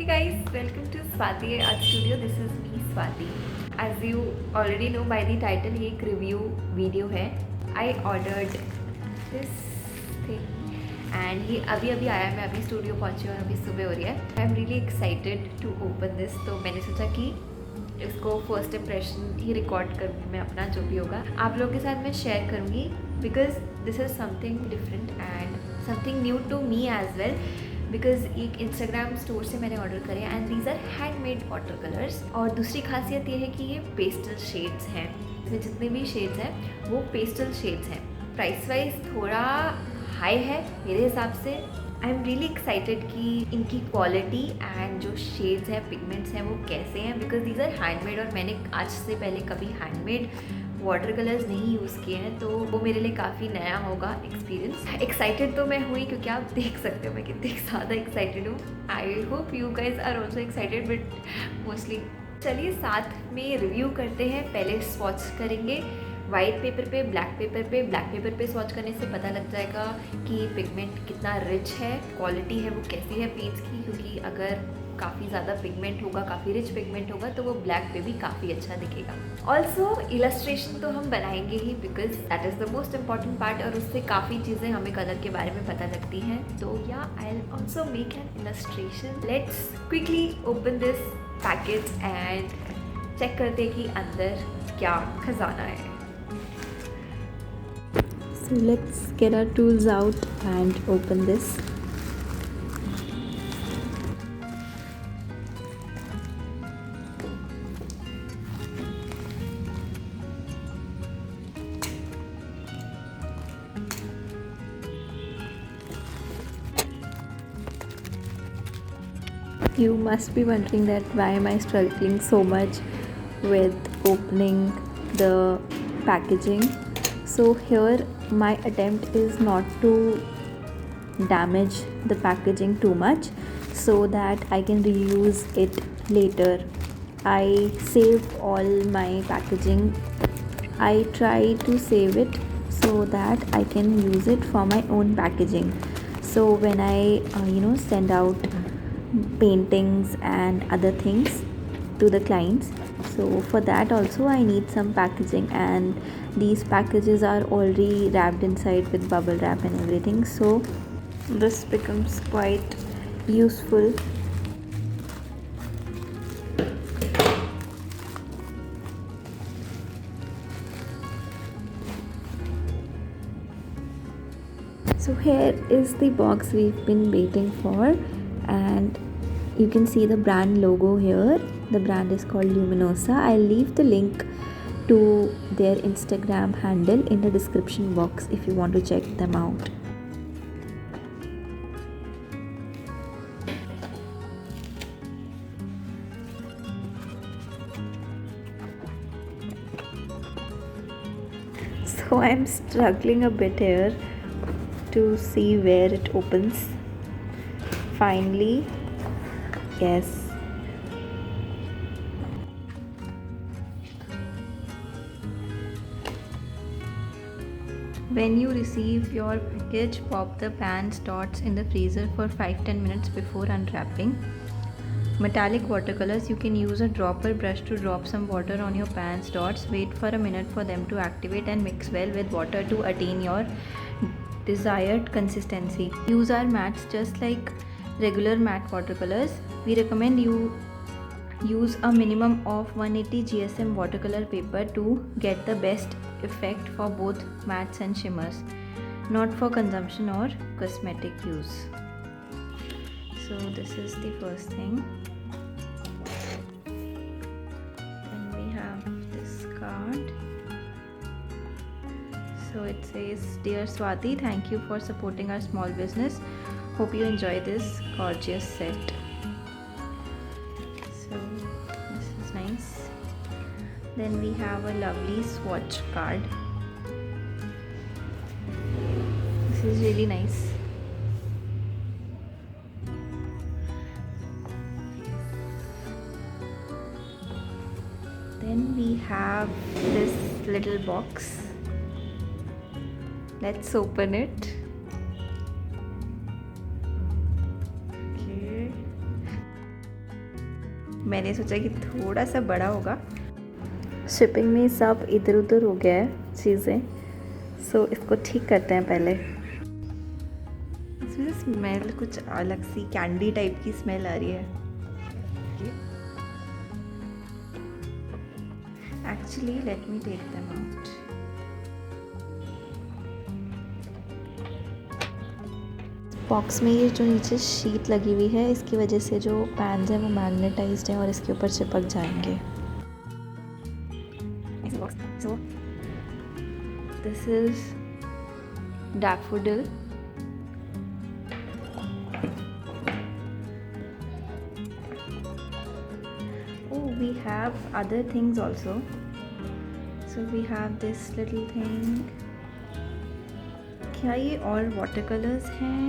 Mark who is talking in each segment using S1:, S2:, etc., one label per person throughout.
S1: Hey guys, welcome to Swati Art Studio. This is me Swati. As you already know by the title, ये एक review video है. I ordered this thing and ये अभी अभी आया. मैं अभी स्टूडियो पहुंची और अभी सुबह हो रही है. I am really excited to open this. तो मैंने सोचा कि इसको फर्स्ट इम्प्रेशन ही रिकॉर्ड करूँगी मैं अपना जो भी होगा आप लोगों के साथ मैं शेयर करूँगी because this is something different and something new to me as well because एक इंस्टाग्राम स्टोर से मैंने ऑर्डर करे and these are handmade watercolours. और दूसरी खासियत ये है कि ये पेस्टल शेड्स हैं. इसमें जितने भी शेड्स हैं वो पेस्टल शेड्स हैं. प्राइस वाइज थोड़ा हाई है मेरे हिसाब से. आई एम रियली एक्साइटेड कि इनकी क्वालिटी एंड जो शेड्स हैं पिगमेंट्स हैं वो कैसे हैं बिकॉज दीज आर हैंडमेड और मैंने आज से पहले कभी हैंडमेड वाटर कलर्स नहीं यूज़ किए हैं तो वो मेरे लिए काफ़ी नया होगा एक्सपीरियंस. एक्साइटेड तो मैं हुई क्योंकि आप देख सकते हो मैं कितनी ज़्यादा एक्साइटेड हूँ. I hope you guys are also excited but mostly. चलिए साथ में रिव्यू करते हैं. पहले स्वॉच करेंगे वाइट पेपर पे ब्लैक पेपर पे स्वॉच करने से पता लग जाएगा कि पिगमेंट कितना रिच है, क्वालिटी है वो कैसी है पेंट्स की. क्योंकि अगर काफ़ी ज़्यादा पिगमेंट होगा, काफ़ी रिच पिगमेंट होगा तो वो ब्लैक पे भी काफ़ी अच्छा दिखेगा. ऑल्सो इलस्ट्रेशन तो हम बनाएंगे ही because that is the most important part और उससे काफ़ी चीज़ें हमें कलर के बारे में पता लगती हैं. तो या I will also make an illustration. Let's quickly open this package and check करते कि अंदर क्या खजाना है.
S2: So let's get our tools out and open this. You must be wondering that why am I struggling so much with opening the packaging. So here my attempt is not to damage the packaging too much so that I can reuse it later. I save all my packaging. I try to save it so that I can use it for my own packaging. So when I send out paintings and other things to the clients, so for that also I need some packaging and these packages are already wrapped inside with bubble wrap and everything, so this becomes quite useful. So here is the box we've been waiting for and you can see the brand logo here. The brand is called Luminosa. I'll leave the link to their Instagram handle in the description box if you want to check them out. So I'm struggling a bit here to see where it opens. Finally, yes. When you receive your package, pop the pan's dots in the freezer for 5-10 minutes before unwrapping. Metallic watercolors, you can use a dropper brush to drop some water on your pan's dots. Wait for a minute for them to activate and mix well with water to attain your desired consistency. Use our mattes just like regular matte watercolors. We recommend you use a minimum of 180 GSM watercolor paper to get the best effect for both mattes and shimmers, not for consumption or cosmetic use. So this is the first thing. Then we have this card. So it says, "Dear Swati, thank you for supporting our small business. Hope you enjoy this gorgeous set." So this is nice. Then we have a lovely swatch card. This is really nice. Then we have this little box. Let's open it. Okay.
S1: मैंने सोचा कि थोड़ा सा बड़ा होगा।
S2: Shipping में सब इधर उधर हो गया है चीज़ें, सो इसको ठीक करते हैं पहले।
S1: इसमें स्मेल कुछ अलग सी कैंडी टाइप की स्मेल आ रही है। Actually let me take them out.
S2: Box में ये जो नीचे शीट लगी हुई है, इसकी वजह से जो पैन्स हैं वो मैग्नेटाइज्ड हैं और इसके ऊपर चिपक जाएंगे।
S1: So this is daffodil. Oh, we have other things also. So we have this little thing. क्या ये और वाटर कलर्स हैं?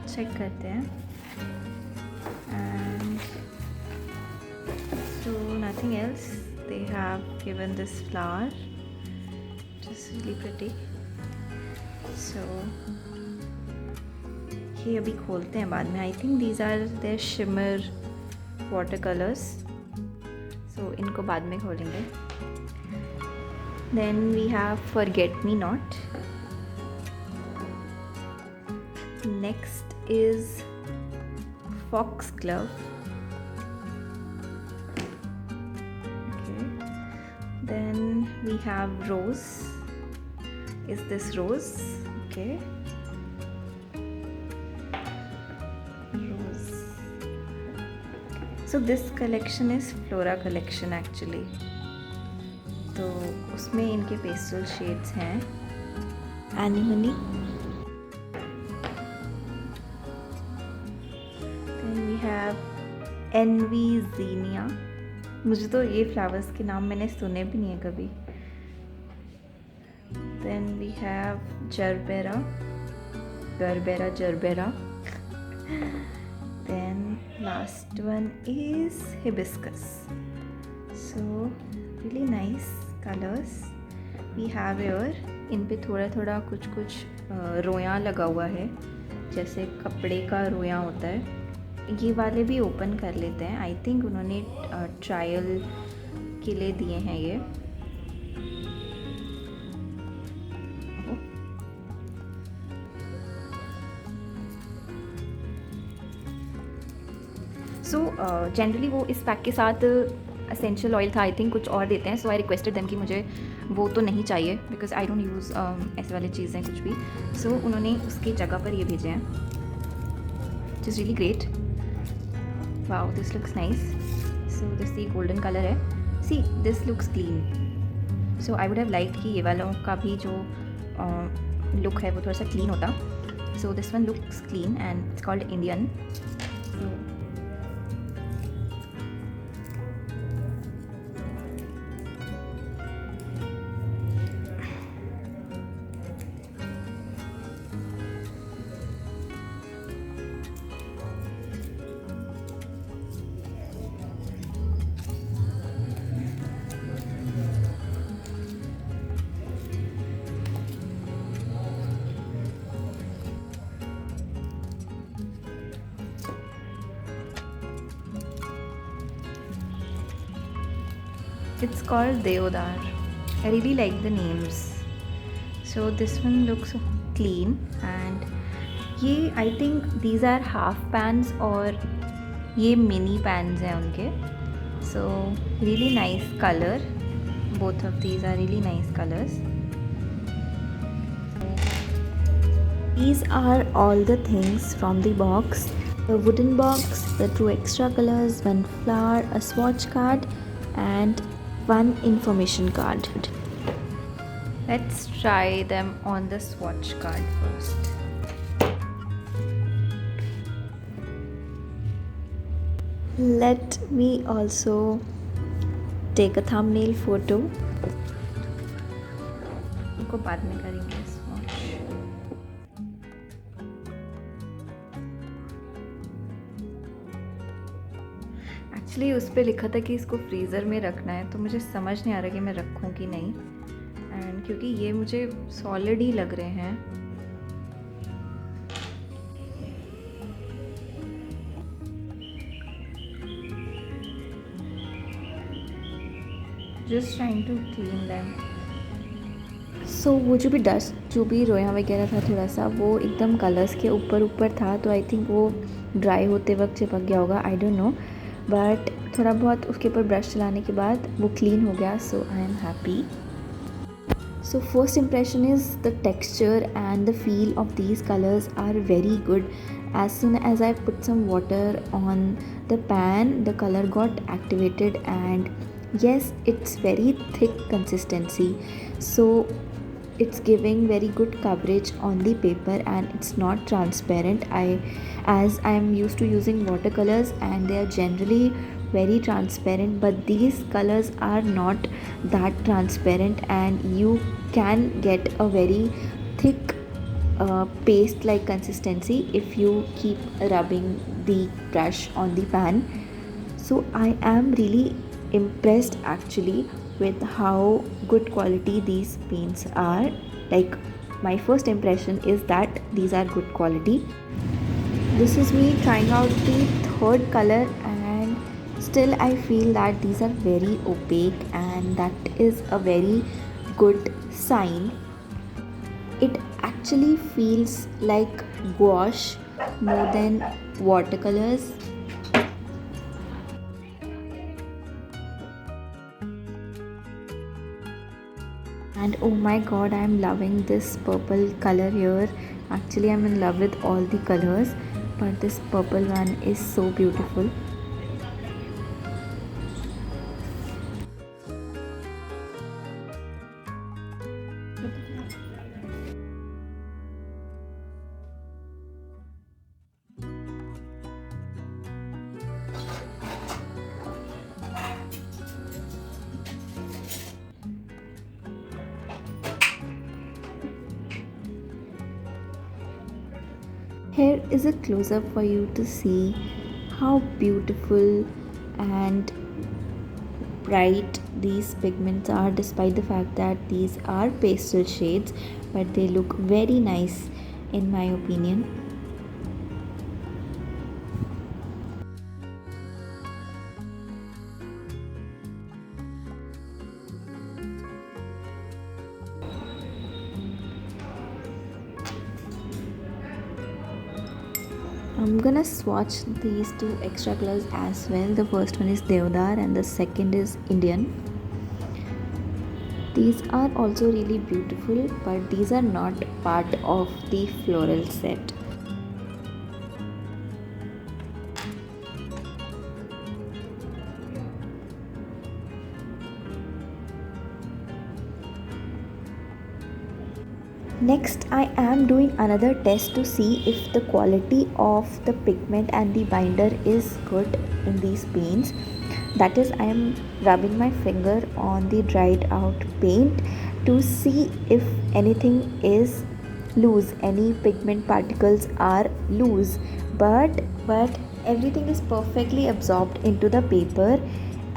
S1: चेक करते हैं। And so nothing else. They have given this flower, which is really pretty. So ये अभी खोलते हैं बाद में। I think these are their shimmer watercolors. So इनको बाद में खोलेंगे। Then we have Forget Me Not. Next is Foxglove. Okay. Then we have Rose. Is this Rose? Okay. Rose. So this collection is Flora collection actually. तो उसमें इनके pastel shades हैं।
S2: एनिमनी,
S1: Then we have Envy Xenia. मुझे तो ये flowers के नाम मैंने सुने भी नहीं है कभी। Then we have Gerbera. Then last one is Hibiscus. So really nice colors we have here. इन पे थोड़ा थोड़ा कुछ रोयां लगा हुआ है, जैसे कपड़े का रोयां होता है। ये वाले भी ओपन कर लेते हैं। आई थिंक उन्होंने ट्रायल के लिए दिए हैं ये। सो जनरली वो इस पैक के साथ एसेंशियल ऑयल था, आई थिंक कुछ और देते हैं। सो आई रिक्वेस्टेड देम कि मुझे वो तो नहीं चाहिए बिकॉज आई डोंट यूज़ ऐसे वाली चीज़ें कुछ भी। सो उन्होंने उसकी जगह पर ये भेजे हैं, which is really great. Wow, this looks nice. So this the golden colour है। See this looks clean. So I would have like कि ये वालों का भी जो लुक है वो थोड़ा सा क्लीन होता। So this one looks clean and it's called Indian. It's called Deodar. I really like the names. So this one looks clean and ये I think these are half pans और ये mini pans हैं उनके. So really nice color. Both of these are really nice colors.
S2: these are all the things from the box: the wooden box, the 2 extra colors, 1 flower, a swatch card and 1 information card.
S1: Let's try them on the swatch card first.
S2: Let me also take a thumbnail photo.
S1: इनको बाद में करेंगे swatch. Actually उस पर लिखा था कि इसको फ्रीज़र में रखना है, तो मुझे समझ नहीं आ रहा कि मैं रखूँ कि नहीं। एंड क्योंकि ये मुझे सॉलिड ही लग रहे हैं, just trying to clean them.
S2: सो वो जो भी डस्ट जो भी रोया वगैरह था थोड़ा सा वो एकदम कलर्स के ऊपर था, तो आई थिंक वो ड्राई होते वक्त चिपक गया होगा, आई डोंट नो, बट थोड़ा बहुत उसके ऊपर ब्रश चलाने के बाद वो क्लीन हो गया, so I am happy. So first impression is the texture and the feel of these colors are very good. As soon as I put some water on the pan, the color got activated, and yes, it's very thick consistency. So it's giving very good coverage on the paper and it's not transparent. As I am used to using watercolors and they are generally very transparent, but these colors are not that transparent and you can get a very thick paste like consistency if you keep rubbing the brush on the pan. So I am really impressed actually with how good quality these paints are. Like, my first impression is that these are good quality. This is me trying out the third color and still I feel that these are very opaque, and that is a very good sign. It actually feels like gouache more than watercolors. And oh my god, I am loving this purple color here. Actually, I'm in love with all the colors, but this purple one is so beautiful. Here is a close-up for you to see how beautiful and bright these pigments are, despite the fact that these are pastel shades, but they look very nice in my opinion. I'm gonna swatch these two extra colors as well. The first one is Deodar and the second is Indian. These are also really beautiful, but these are not part of the floral set. Next, I am doing another test to see if the quality of the pigment and the binder is good in these paints. That is, I am rubbing my finger on the dried out paint to see if anything is loose, any pigment particles are loose, but everything is perfectly absorbed into the paper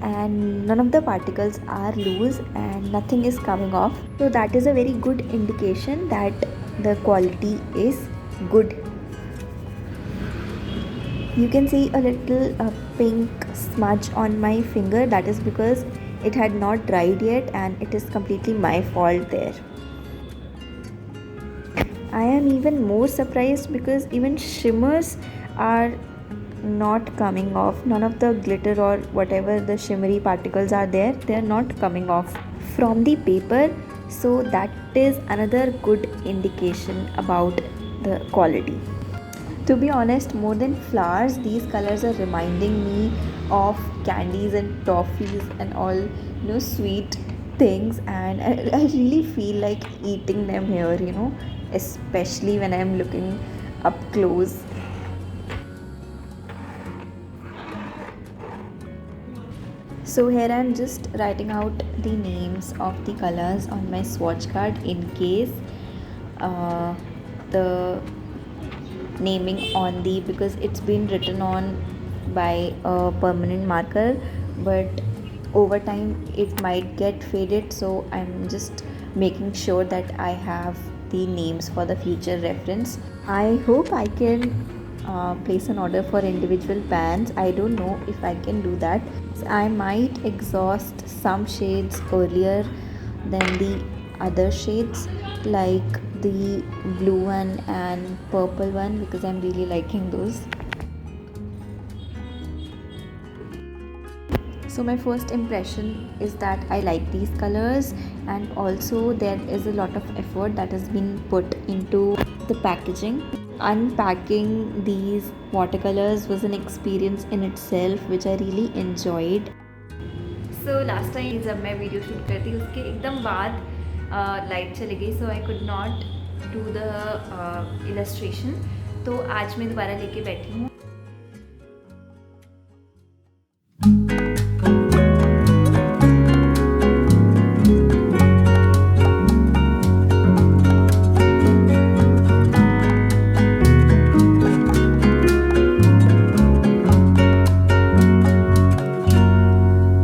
S2: and none of the particles are loose and nothing is coming off, so that is a very good indication that the quality is good. You can see a little pink smudge on my finger. That is because it had not dried yet and it is completely my fault there. I am even more surprised because even shimmers are not coming off. None of the glitter or whatever the shimmery particles are there, they are not coming off from the paper, so that is another good indication about the quality. To be honest, more than flowers, these colors are reminding me of candies and toffees and all, sweet things, and I really feel like eating them here, especially when I'm looking up close. So here I am just writing out the names of the colors on my swatch card in case the naming on the, because it's been written on by a permanent marker, but over time it might get faded, so I'm just making sure that I have the names for the future reference. I hope I can place an order for individual pans. I don't know if I can do that. I might exhaust some shades earlier than the other shades, like the blue one and purple one, because I'm really liking those. So my first impression is that I like these colors, and also there is a lot of effort that has been put into the packaging. Unpacking these watercolors was an experience in itself which I really enjoyed.
S1: So last time जब मैं video shoot करती उसके एकदम बाद light चली गई, so I could not do the illustration. तो आज मैं दोबारा लेके बैठी हूँ.